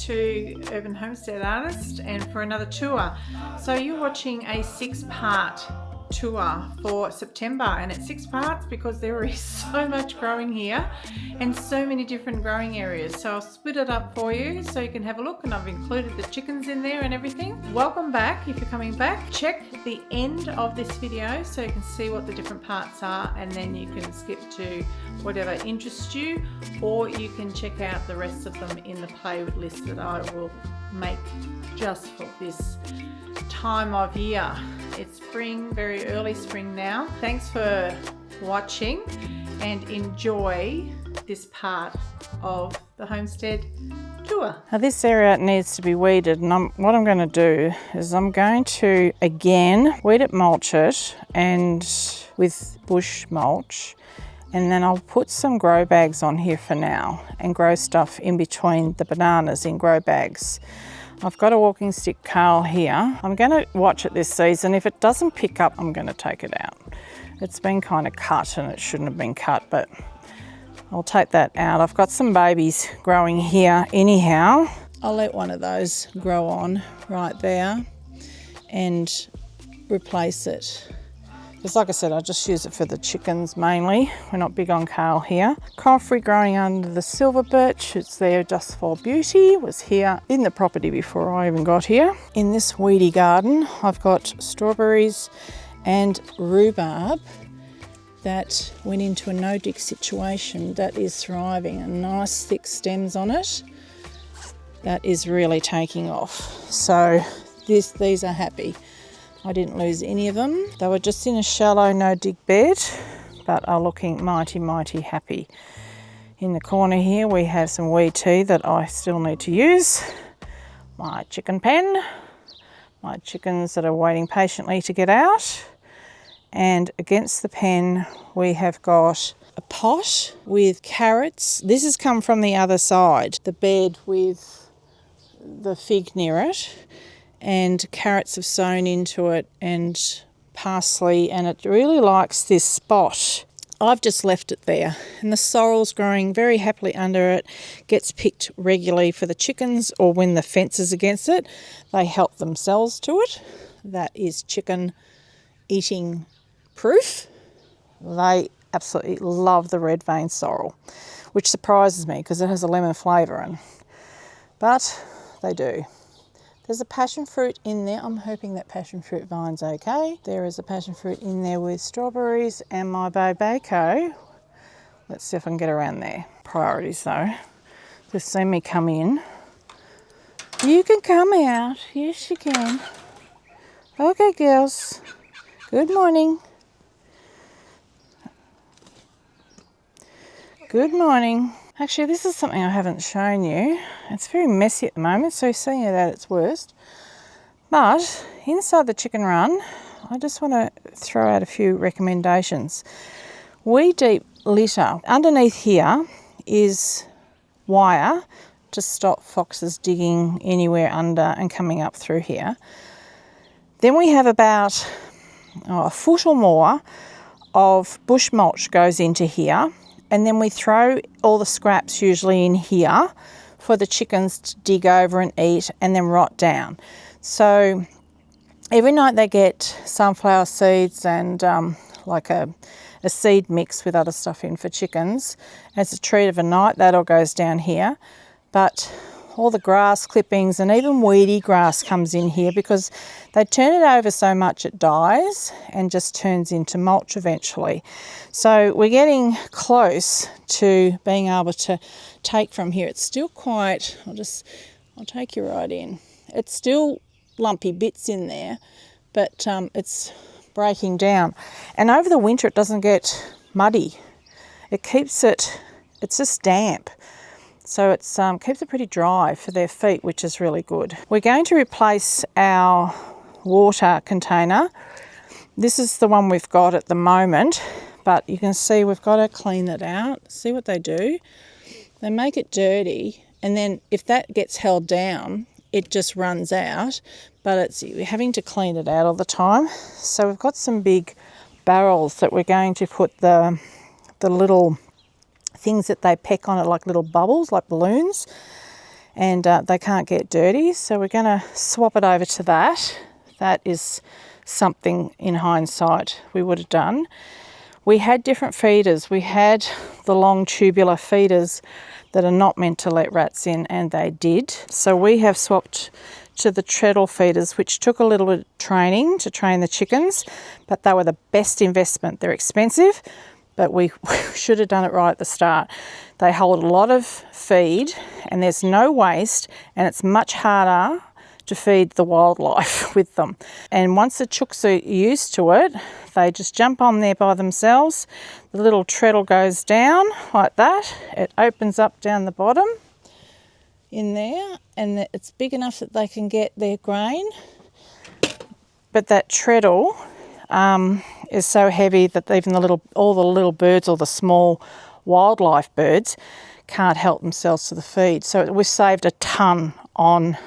to Urban Homestead Artist and for another tour. So you're watching a 6-part tour for September, and it's 6 parts because there is so much growing here and so many different growing areas. So I'll split it up for you so you can have a look, and I've included the chickens in there and everything. Welcome back. If you're coming back, check the end of this video so you can see what the different parts are, and then you can skip to whatever interests you, or you can check out the rest of them in the playlist that I will make just for this time of year. It's spring, very early spring now. Thanks for watching and enjoy this part of the homestead tour. Now this area needs to be weeded, and what I'm going to do is I'm going to again weed it, mulch it, and with bush mulch, and then I'll put some grow bags on here for now and grow stuff in between the bananas in grow bags. I've got a walking stick kale here. I'm going to watch it this season. If it doesn't pick up, I'm going to take it out. It's been kind of cut and it shouldn't have been cut, but I'll take that out. I've got some babies growing here anyhow. I'll let one of those grow on right there and replace it. Because like I said, I just use it for the chickens mainly. We're not big on kale here. Comfrey growing under the silver birch. It's there just for beauty. It was here in the property before I even got here. In this weedy garden, I've got strawberries and rhubarb that went into a no-dig situation that is thriving, and nice thick stems on it. That is really taking off. So these are happy. I didn't lose any of them. They were just in a shallow no-dig bed, but are looking mighty, mighty happy. In the corner here, we have some wee tea that I still need to use. My chicken pen, my chickens that are waiting patiently to get out. And against the pen, we have got a pot with carrots. This has come from the other side, the bed with the fig near it. And carrots have sown into it, and parsley, and it really likes this spot. I've just left it there, and the sorrel's growing very happily under it. Gets picked regularly for the chickens, or when the fence is against it, they help themselves to it. That is chicken eating proof. They absolutely love the red vein sorrel, which surprises me because it has a lemon flavour, but they do. There's a passion fruit in there. I'm hoping that passion fruit vine's okay. There is a passion fruit in there with strawberries and my Babaco. Let's see if I can get around there. Priorities though. Just see me come in. You can come out. Yes, you can. Okay, girls. Good morning. Good morning. Actually, this is something I haven't shown you. It's very messy at the moment, so seeing it at its worst. But inside the chicken run, I just want to throw out a few recommendations. Weed deep litter. Underneath here is wire to stop foxes digging anywhere under and coming up through here. Then we have about a foot or more of bush mulch goes into here. And then we throw all the scraps usually in here for the chickens to dig over and eat and then rot down. So every night they get sunflower seeds and like a seed mix with other stuff in for chickens. As a treat of a night, that all goes down here. But all the grass clippings and even weedy grass comes in here because they turn it over so much it dies and just turns into mulch eventually. So we're getting close to being able to take from here. It's still quite, I'll take you right in. It's still lumpy bits in there, but it's breaking down. And over the winter it doesn't get muddy. It keeps it, it's just damp. So it keeps it pretty dry for their feet, which is really good. We're going to replace our water container. This is the one we've got at the moment, but you can see we've got to clean it out. See what they do? They make it dirty, and then if that gets held down, it just runs out, but it's having to clean it out all the time. So we've got some big barrels that we're going to put the little things that they peck on it, like little bubbles, like balloons, and they can't get dirty. So we're going to swap it over to that. That is something in hindsight we would have done. We had different feeders. We had the long tubular feeders that are not meant to let rats in, and they did. So we have swapped to the treadle feeders, which took a little bit of training to train the chickens, but they were the best investment. They're expensive, but we should have done it right at the start. They hold a lot of feed and there's no waste, and it's much harder to feed the wildlife with them. And once the chooks are used to it, they just jump on there by themselves. The little treadle goes down like that. It opens up down the bottom in there, and it's big enough that they can get their grain. But that treadle is so heavy that even all the little birds, or the small wildlife birds, can't help themselves to the feed. So we've saved a ton on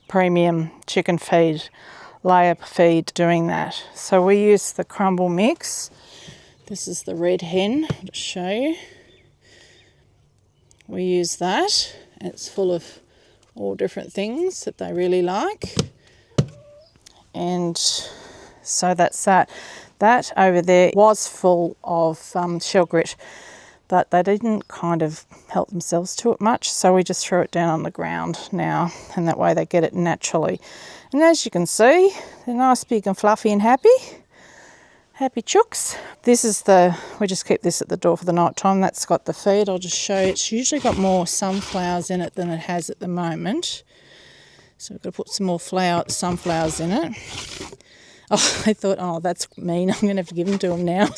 premium chicken feed, layer feed, doing that. So we use the crumble mix. This is the red hen, I'll just show you. We use that. It's full of all different things that they really like. And so that's that. That over there was full of shell grit, but they didn't kind of help themselves to it much, so we just threw it down on the ground now, and that way they get it naturally. And as you can see, they're nice, big and fluffy and happy chooks. This is we just keep this at the door for the night time. That's got the feed. I'll just show you. It's usually got more sunflowers in it than it has at the moment, so we've got to put some more sunflowers in it. Oh, I thought, oh, that's mean, I'm going to have to give them to them now.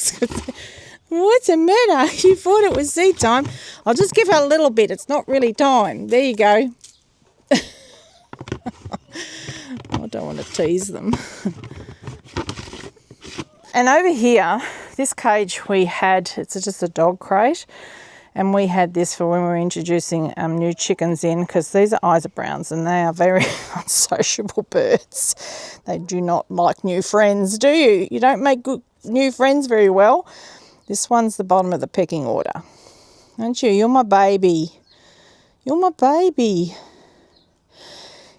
What's the matter? You thought it was seed time. I'll just give her a little bit. It's not really time. There you go. I don't want to tease them. And over here, this cage we had, it's just a dog crate, and we had this for when we were introducing new chickens in, because these are Isa Browns and they are very unsociable birds. They do not like new friends, do you? You don't make good new friends very well. This one's the bottom of the pecking order. Aren't you? You're my baby. You're my baby.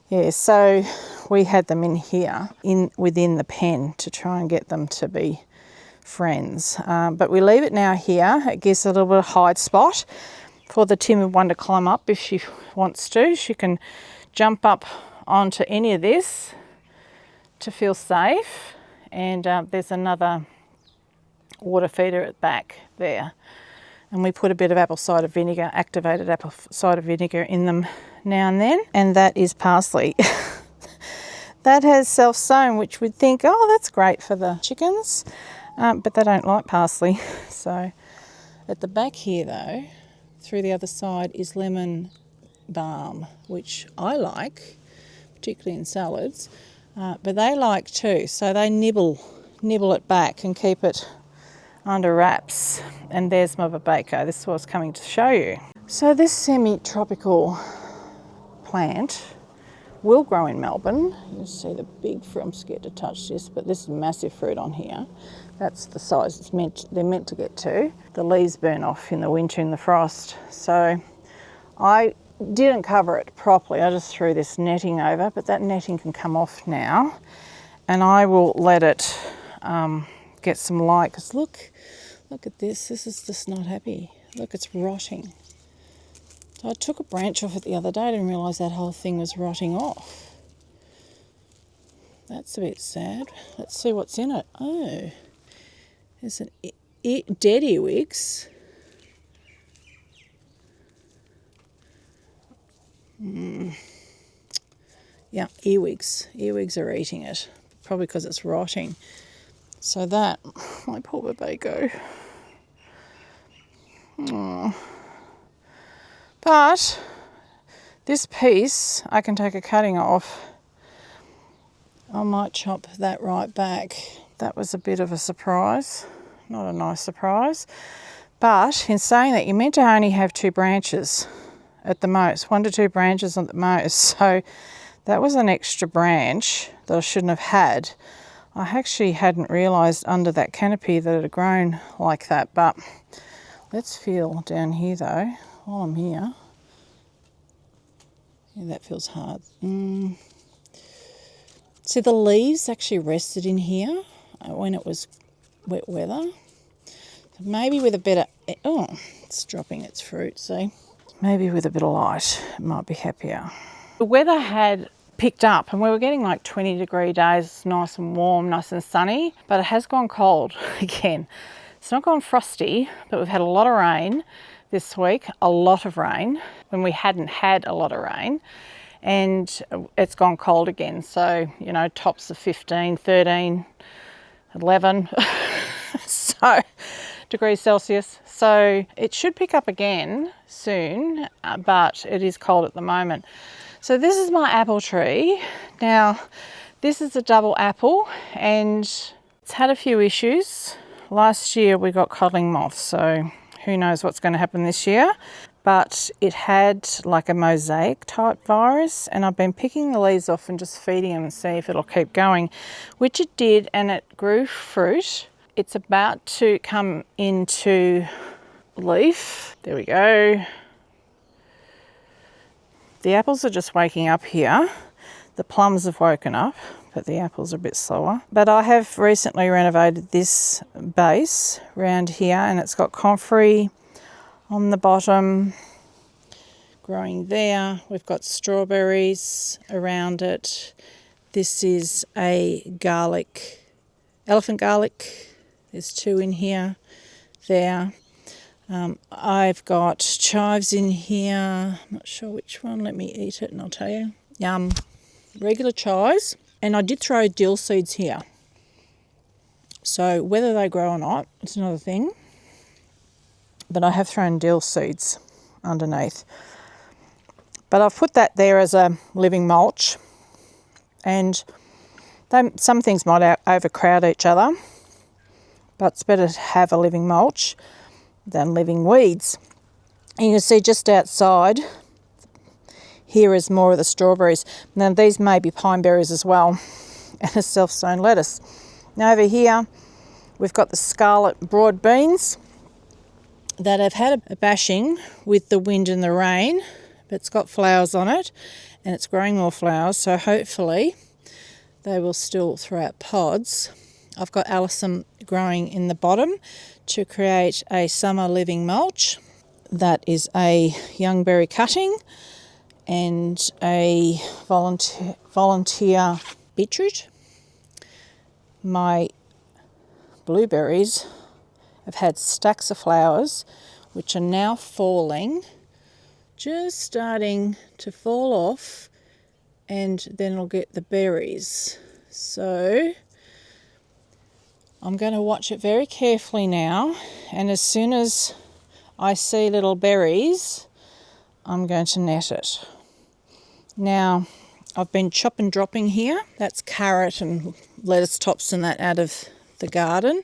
Yeah, so we had them in here, within the pen, to try and get them to be friends. But we leave it now here. It gives a little bit of hide spot for the timid one to climb up if she wants to. She can jump up onto any of this to feel safe. And there's another water feeder at the back there, and we put a bit of apple cider vinegar, activated apple cider vinegar, in them now and then, and that is parsley. That has self-sown, which we'd think, oh, that's great for the chickens, but they don't like parsley. So at the back here though, through the other side, is lemon balm, which I like, particularly in salads, but they like too, so they nibble it back and keep it under wraps. And there's my babaco. This is what I was coming to show you. So this semi-tropical plant will grow in Melbourne. You see the big fruit. I'm scared to touch this, but this is massive fruit on here. That's the size they're meant to get to. The leaves burn off in the winter in the frost. So I didn't cover it properly. I just threw this netting over, but that netting can come off now, and I will let it get some light, because look at this. This is just not happy. Look, it's rotting. So I took a branch off it the other day. I didn't realise that whole thing was rotting off. That's a bit sad. Let's see what's in it. Oh, there's an dead earwigs. Yeah, earwigs. Earwigs are eating it, probably because it's rotting. So that, my poor babaco. But this piece, I can take a cutting off. I might chop that right back. That was a bit of a surprise. Not a nice surprise. But in saying that, you're meant to only have 2 branches at the most, 1 to 2 branches at the most. So that was an extra branch that I shouldn't have had. I actually hadn't realised under that canopy that it had grown like that. But let's feel down here though, while I'm here. Yeah, that feels hard. See, the leaves actually rested in here when it was wet weather. Maybe with a bit of... Oh, it's dropping its fruit, see? Maybe with a bit of light, it might be happier. The weather had picked up and we were getting like 20-degree days, nice and warm, nice and sunny, but it has gone cold again. It's not gone frosty, but we've had a lot of rain this week, a lot of rain, when we hadn't had a lot of rain, and it's gone cold again. So, you know, tops of 15, 13, 11 so degrees Celsius. So it should pick up again soon, but it is cold at the moment. So this is my apple tree. Now, this is a double apple and it's had a few issues. Last year we got codling moths, so who knows what's going to happen this year. But it had like a mosaic type virus, and I've been picking the leaves off and just feeding them and see if it'll keep going, which it did, and it grew fruit. It's about to come into leaf. There we go. The apples are just waking up here. The plums have woken up, but the apples are a bit slower. But I have recently renovated this base around here, and it's got comfrey on the bottom growing there. We've got strawberries around it. This is a garlic, elephant garlic. There's 2 in here, there. I've got chives in here. I'm not sure which one. Let me eat it and I'll tell you. Yum. Regular chives. And I did throw dill seeds here. So whether they grow or not, it's another thing. But I have thrown dill seeds underneath. But I've put that there as a living mulch. And some things might overcrowd each other. But it's better to have a living mulch than living weeds. And you can see just outside, here is more of the strawberries. Now these may be pine berries as well, and a self-sown lettuce. Now over here, we've got the scarlet broad beans that have had a bashing with the wind and the rain, but it's got flowers on it, and it's growing more flowers, so hopefully they will still throw out pods. I've got alyssum growing in the bottom to create a summer living mulch. That is a young berry cutting and a volunteer beetroot. My blueberries have had stacks of flowers which are now falling, just starting to fall off, and then I'll get the berries. So I'm going to watch it very carefully now, and as soon as I see little berries, I'm going to net it. Now, I've been chop and dropping here. That's carrot and lettuce tops and that out of the garden.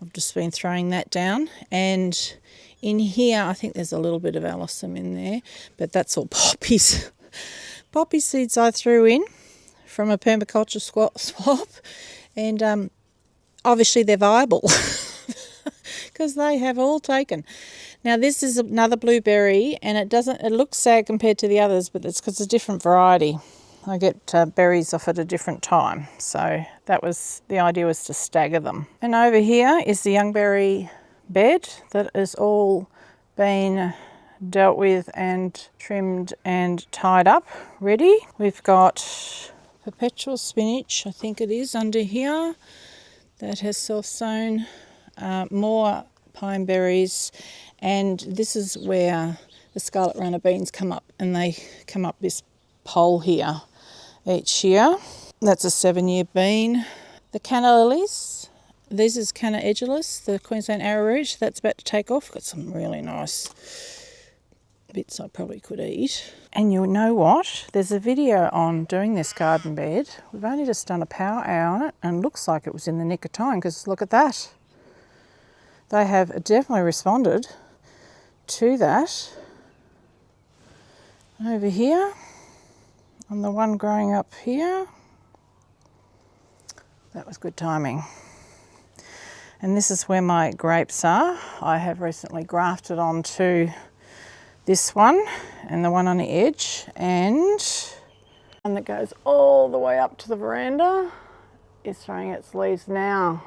I've just been throwing that down. And in here, I think there's a little bit of alyssum in there, but that's all poppies. Poppy seeds I threw in from a permaculture swap. And obviously they're viable because they have all taken. Now this is another blueberry, and it looks sad compared to the others, but it's because it's a different variety. I get berries off at a different time, so the idea was to stagger them. And over here is the young berry bed that has all been dealt with and trimmed and tied up, ready. We've got perpetual spinach, I think it is, under here. That has self-sown, more pine berries, and this is where the scarlet runner beans come up, and they come up this pole here each year. That's a 7-year bean. The canna lilies, this is Canna edulis, the Queensland arrowroot, that's about to take off. Got some really nice bits I probably could eat. And you know what? There's a video on doing this garden bed. We've only just done a power hour on it, and it looks like it was in the nick of time, because look at that. They have definitely responded to that. Over here, on the one growing up here, that was good timing. And this is where my grapes are. I have recently grafted onto this one and the one on the edge, and one that goes all the way up to the veranda is throwing its leaves now.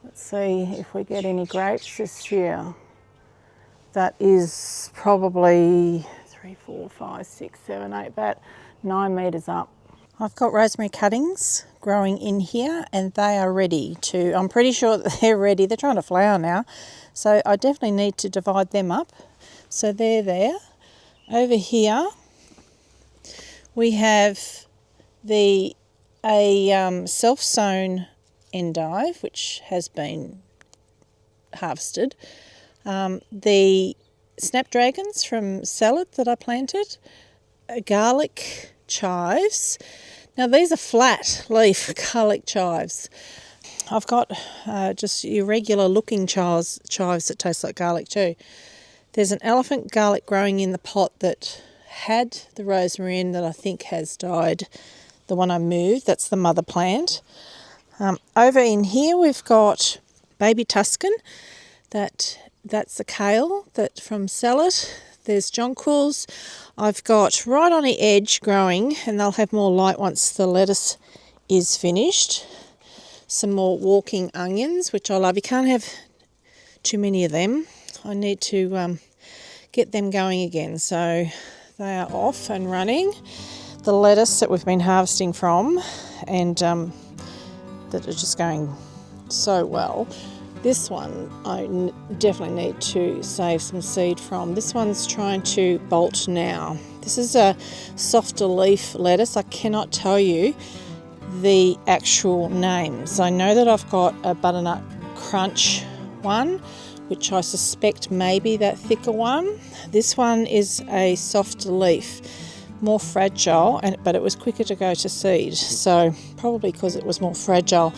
Let's see if we get any grapes this year. That is probably 3, 4, 5, 6, 7, 8, about 9 metres up. I've got rosemary cuttings growing in here and they are ready to, I'm pretty sure that they're ready. They're trying to flower now. So I definitely need to divide them up. So they're there. Over here we have a self-sown endive which has been harvested. The snapdragons from salad that I planted, garlic chives. Now these are flat leaf garlic chives. I've got just your regular looking chives that taste like garlic too. There's an elephant garlic growing in the pot that had the rosemary in that I think has died. The one I moved, that's the mother plant. Over in here we've got baby Tuscan. That's the kale that from salad. There's jonquils. I've got right on the edge growing, and they'll have more light once the lettuce is finished. Some more walking onions, which I love. You can't have too many of them. I need to get them going again. So they are off and running. The lettuce that we've been harvesting from, and that are just going so well. This one I definitely need to save some seed from. This one's trying to bolt now. This is a softer leaf lettuce. I cannot tell you the actual names. I know that I've got a butternut crunch one, which I suspect may be that thicker one. This one is a softer leaf, more fragile, but it was quicker to go to seed. So probably because it was more fragile.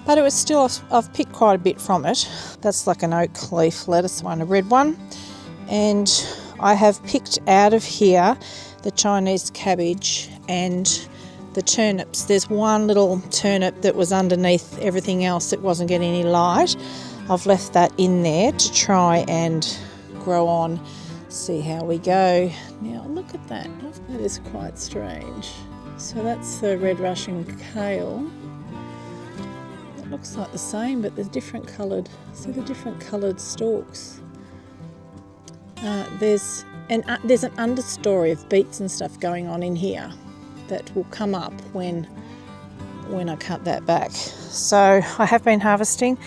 But it was still, I've picked quite a bit from it. That's like an oak leaf lettuce one, a red one. And I have picked out of here the Chinese cabbage and the turnips. There's one little turnip that was underneath everything else that wasn't getting any light. I've left that in there to try and grow on, see how we go. Now look at that. That is quite strange. So that's the red Russian kale. Looks like the same, but there's different coloured. See the different coloured stalks. There's an understory of beets and stuff going on in here that will come up when I cut that back. So I have been harvesting.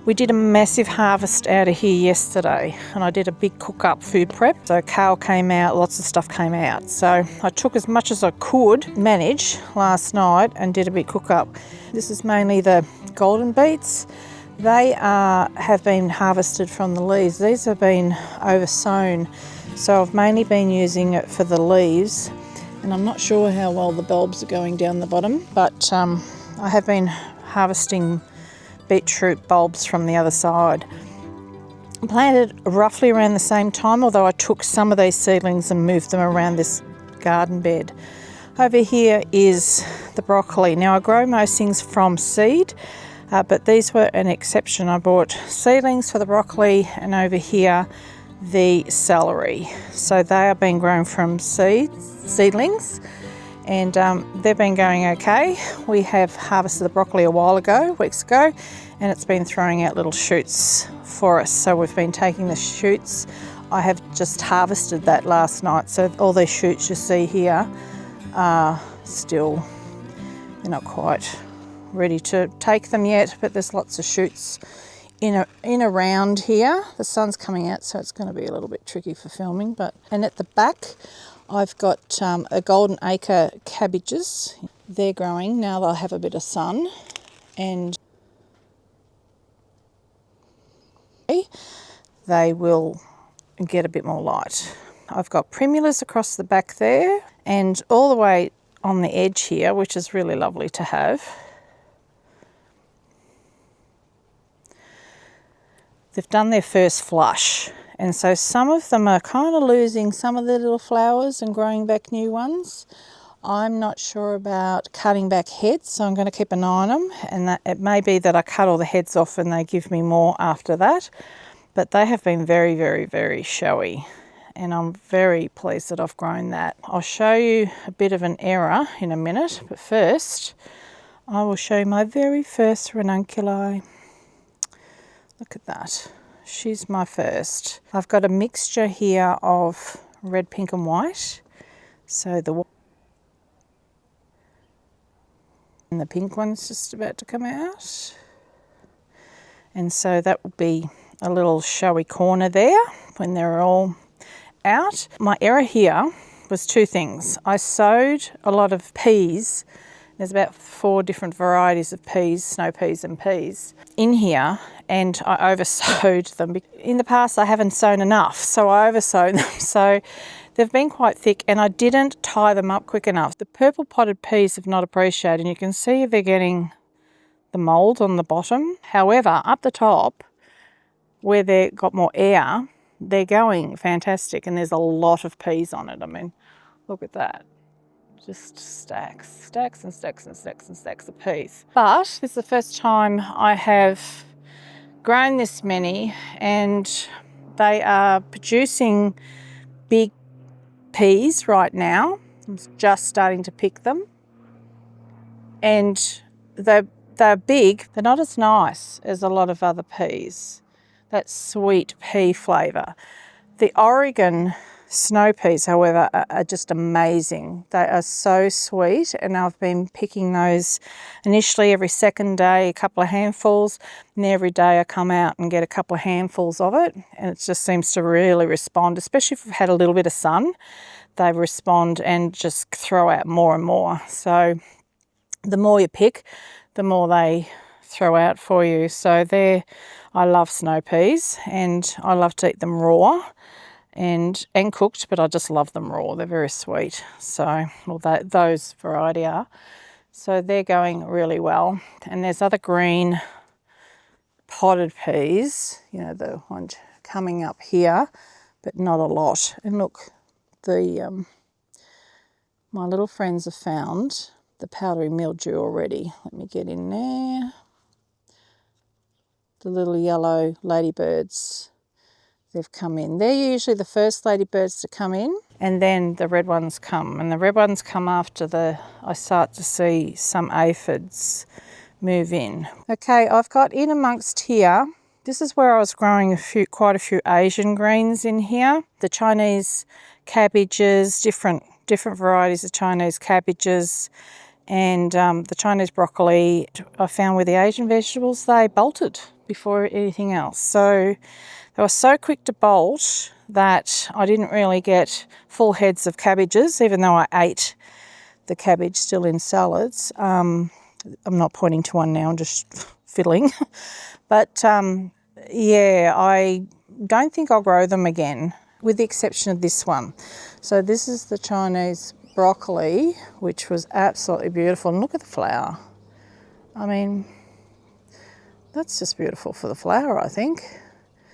We did a massive harvest out of here yesterday, and I did a big cook-up food prep. So kale came out, lots of stuff came out. So I took as much as I could manage last night and did a big cook-up. This is mainly the golden beets. They have been harvested from the leaves. These have been oversown, so I've mainly been using it for the leaves, and I'm not sure how well the bulbs are going down the bottom, but I have been harvesting beetroot bulbs from the other side. I planted roughly around the same time, although I took some of these seedlings and moved them around this garden bed. Over here is the broccoli. Now I grow most things from seed, but these were an exception. I bought seedlings for the broccoli, and over here the celery. So they are being grown from seedlings, and they've been going okay. We have harvested the broccoli a while ago, weeks ago, and it's been throwing out little shoots for us. So we've been taking the shoots. I have just harvested that last night, so all these shoots you see here are still, they're not quite ready to take them yet, but there's lots of shoots in around here. The sun's coming out, so it's going to be a little bit tricky for filming. And at the back I've got a golden acre cabbages. They're growing now. They'll have a bit of sun, and they will get a bit more light. I've got primulas across the back there and all the way on the edge here, which is really lovely to have. They've done their first flush, and so some of them are kind of losing some of their little flowers and growing back new ones. I'm not sure about cutting back heads, so I'm going to keep an eye on them, and that it may be that I cut all the heads off and they give me more after that. But they have been very, very, very showy. and I'm very pleased that I've grown that. I'll show you a bit of an error in a minute, but first I will show you my very first ranunculi. Look at that. She's my first. I've got a mixture here of red, pink and white. So the pink one's just about to come out. And so that will be a little showy corner there when they're all out. My error here was two things. I sowed a lot of peas. There's about 4 different varieties of peas, snow peas and peas in here, and I oversowed them. In the past I haven't sown enough, so I oversowed them. So they've been quite thick and I didn't tie them up quick enough. The purple potted peas have not appreciated, and you can see they're getting the mould on the bottom. However, up the top where they've got more air, they're going fantastic, and there's a lot of peas on it. I mean, look at that. Just stacks and stacks and stacks and stacks of peas. But this is the first time I have grown this many, and they are producing big peas right now. I'm just starting to pick them, and they're big. They're not as nice as a lot of other peas. That sweet pea flavour. The Oregon snow peas, however, are just amazing. They are so sweet, and I've been picking those initially every second day, a couple of handfuls, and every day I come out and get a couple of handfuls of it, and it just seems to really respond, especially if we've had a little bit of sun. They respond and just throw out more and more. So the more you pick, the more they throw out for you. So I love snow peas, and I love to eat them raw and cooked, but I just love them raw. They're very sweet. So, well, those variety are. So they're going really well. And there's other green potted peas, you know, the one coming up here, but not a lot. And look, my little friends have found the powdery mildew already. Let me get in there. The little yellow ladybirds, they've come in. They're usually the first ladybirds to come in, and then the red ones come. And the red ones come after I start to see some aphids move in. Okay, I've got in amongst here, this is where I was growing quite a few Asian greens in here. The Chinese cabbages, different varieties of Chinese cabbages, and the Chinese broccoli. I found with the Asian vegetables, they bolted before anything else. So they were so quick to bolt that I didn't really get full heads of cabbages, even though I ate the cabbage still in salads. I'm not pointing to one now, I'm just fiddling. But yeah, I don't think I'll grow them again, with the exception of this one. So this is the Chinese broccoli, which was absolutely beautiful. And look at the flower. I mean, that's just beautiful for the flower, I think.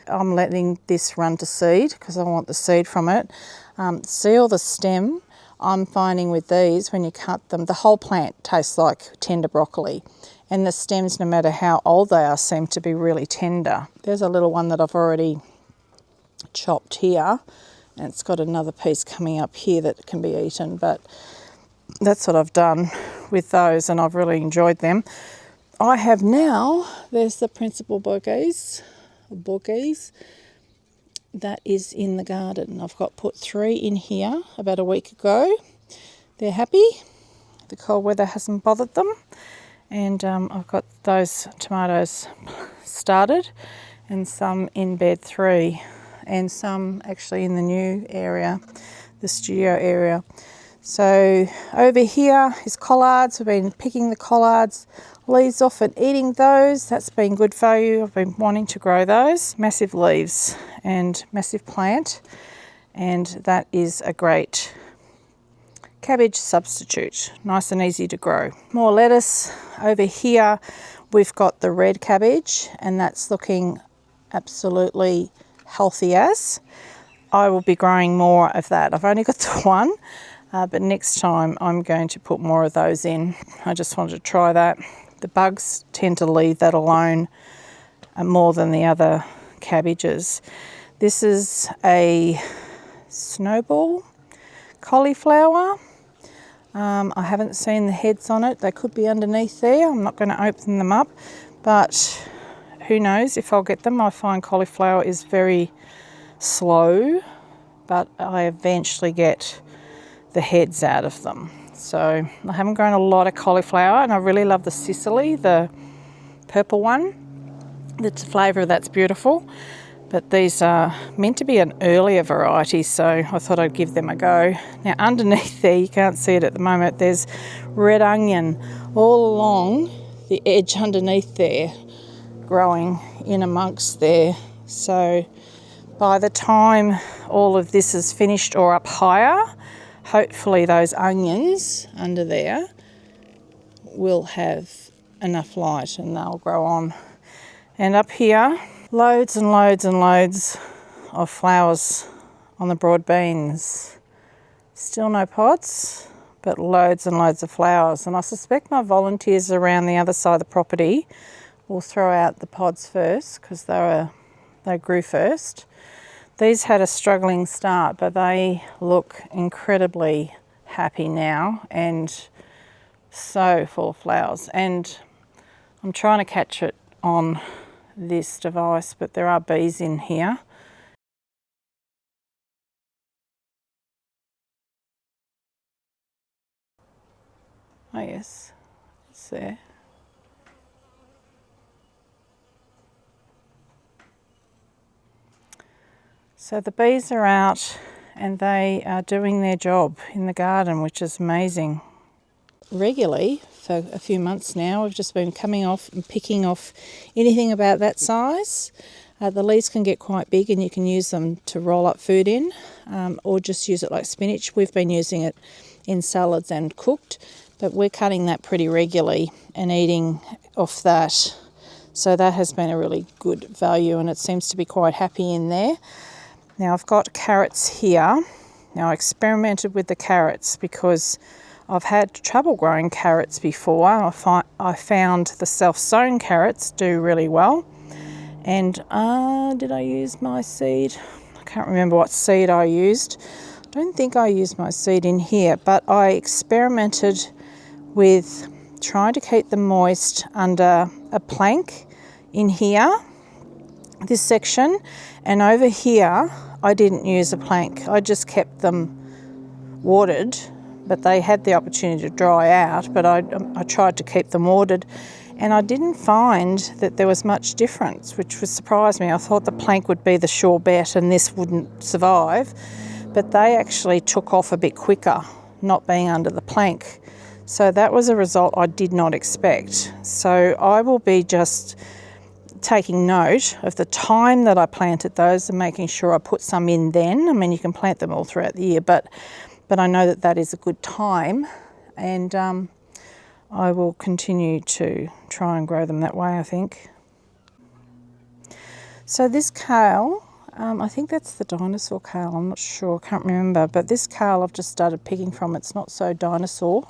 I'm letting this run to seed because I want the seed from it. See all the stem? I'm finding with these, when you cut them, the whole plant tastes like tender broccoli. And the stems, no matter how old they are, seem to be really tender. There's a little one that I've already chopped here, and it's got another piece coming up here that can be eaten, but that's what I've done with those, and I've really enjoyed them. I have now, there's the principal bourgees, that is in the garden. I've put 3 in here about a week ago. They're happy. The cold weather hasn't bothered them. And I've got those tomatoes started, and some in bed 3, and some actually in the new area, the studio area. So over here is collards. We've been picking the collards leaves off and eating those. That's been good value. I've been wanting to grow those. Massive leaves and massive plant, and that is a great cabbage substitute. Nice and easy to grow. More lettuce. Over here we've got the red cabbage, and that's looking absolutely healthy as. I will be growing more of that. I've only got the one, but next time I'm going to put more of those in. I just wanted to try that. The bugs tend to leave that alone more than the other cabbages. This is a snowball cauliflower. I haven't seen the heads on it. They could be underneath there. I'm not going to open them up, but who knows if I'll get them. I find cauliflower is very slow, but I eventually get the heads out of them. So I haven't grown a lot of cauliflower, and I really love the Sicily, the purple one. The flavour of that's beautiful. But these are meant to be an earlier variety, so I thought I'd give them a go. Now underneath there, you can't see it at the moment, there's red onion all along the edge underneath there, growing in amongst there. So by the time all of this is finished or up higher, hopefully those onions under there will have enough light and they'll grow on. And up here, loads and loads and loads of flowers on the broad beans. Still no pods, but loads and loads of flowers. And I suspect my volunteers around the other side of the property will throw out the pods first because they grew first. These had a struggling start, but they look incredibly happy now and so full of flowers. And I'm trying to catch it on this device, but there are bees in here. Oh yes, it's there. So the bees are out and they are doing their job in the garden, which is amazing. Regularly for a few months now, we've just been coming off and picking off anything about that size. The leaves can get quite big and you can use them to roll up food in, or just use it like spinach. We've been using it in salads and cooked, but we're cutting that pretty regularly and eating off that. So that has been a really good value and it seems to be quite happy in there. Now I've got carrots here. Now I experimented with the carrots because I've had trouble growing carrots before. I found the self-sown carrots do really well. And did I use my seed? I can't remember what seed I used. I don't think I used my seed in here, but I experimented with trying to keep them moist under a plank in here, this section, and over here I didn't use a plank. I just kept them watered, but they had the opportunity to dry out, but I tried to keep them watered, and I didn't find that there was much difference, which was surprised me. I thought the plank would be the sure bet and this wouldn't survive, but they actually took off a bit quicker, not being under the plank. So that was a result I did not expect. So I will be just taking note of the time that I planted those and making sure I put some in then. I mean, you can plant them all throughout the year, but I know that that is a good time, and I will continue to try and grow them that way, I think. So this kale, I think that's the dinosaur kale, I'm not sure, I can't remember, but this kale I've just started picking from. It's not so dinosaur,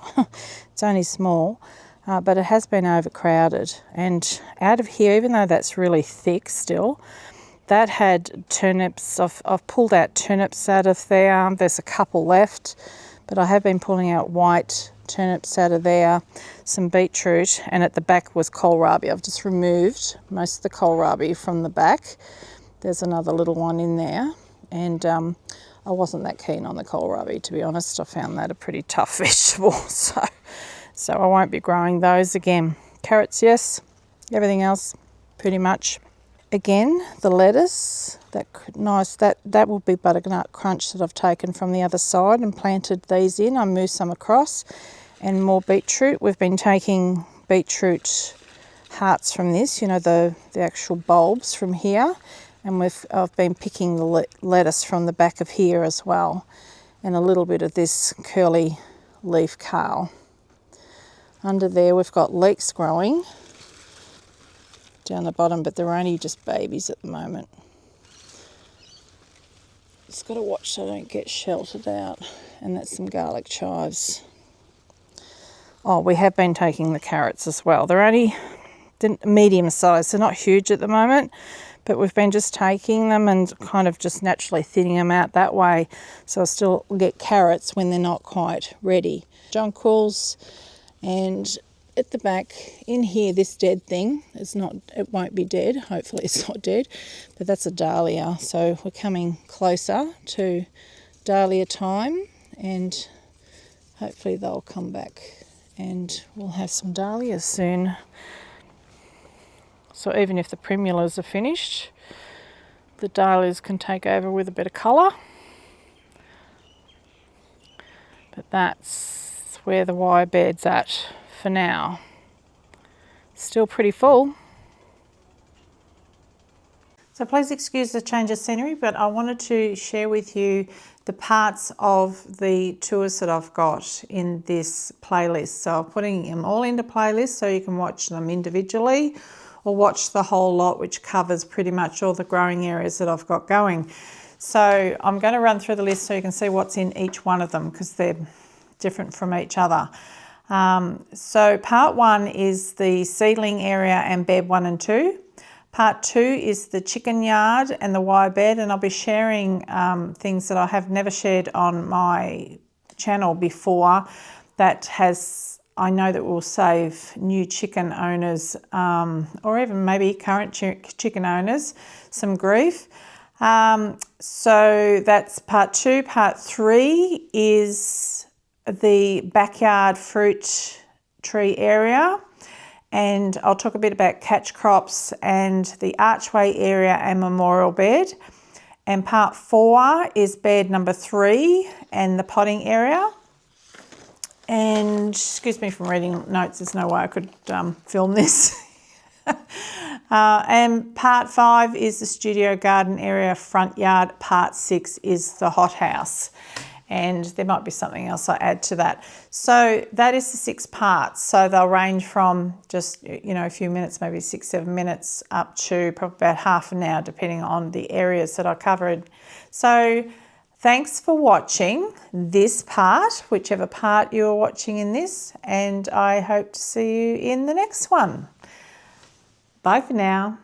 it's only small, but it has been overcrowded. And out of here, even though that's really thick still, that had turnips. I've pulled out turnips out of there. There's a couple left, but I have been pulling out white turnips out of there, some beetroot, and at the back was kohlrabi. I've just removed most of the kohlrabi from the back. There's another little one in there, and I wasn't that keen on the kohlrabi, to be honest. I found that a pretty tough vegetable, so I won't be growing those again. Carrots, yes. Everything else, pretty much. Again, the lettuce, that will be butternut crunch that I've taken from the other side and planted these in. I moved some across, and more beetroot. We've been taking beetroot hearts from this, you know, the actual bulbs from here, and I've been picking the lettuce from the back of here as well, and a little bit of this curly leaf kale. Under there we've got leeks growing down the bottom, but they're only just babies at the moment. Just got to watch so I don't get sheltered out. And that's some garlic chives. Oh, we have been taking the carrots as well. They're only medium size. They're not huge at the moment, but we've been just taking them and kind of just naturally thinning them out that way, so I'll still get carrots when they're not quite ready. Jonquils, and at the back in here, this dead thing, it won't be dead, hopefully it's not dead, but that's a dahlia, so we're coming closer to dahlia time, and hopefully they'll come back and we'll have some dahlias soon. So even if the primulas are finished, the dahlias can take over with a bit of colour. But that's where the wire bed's at for now. Still pretty full. So please excuse the change of scenery, but I wanted to share with you the parts of the tours that I've got in this playlist. So I'm putting them all into playlists so you can watch them individually or watch the whole lot, which covers pretty much all the growing areas that I've got going. So I'm going to run through the list so you can see what's in each one of them because they're different from each other. So part 1 is the seedling area and bed 1 and 2. Part 2 is the chicken yard and the wire bed, and I'll be sharing things that I have never shared on my channel before I know that will save new chicken owners or even maybe current chicken owners some grief. So that's part 2. Part 3 is the backyard fruit tree area, and I'll talk a bit about catch crops and the archway area and memorial bed. And part 4 is bed number 3 and the potting area. And excuse me from reading notes, there's no way I could film this. And part 5 is the studio garden area, front yard. Part 6 is the hothouse. And there might be something else I add to that. So that is the 6 parts. So they'll range from just, a few minutes, maybe 6-7 minutes, up to probably about half an hour, depending on the areas that I covered. So thanks for watching this part, whichever part you're watching in this, and I hope to see you in the next one. Bye for now.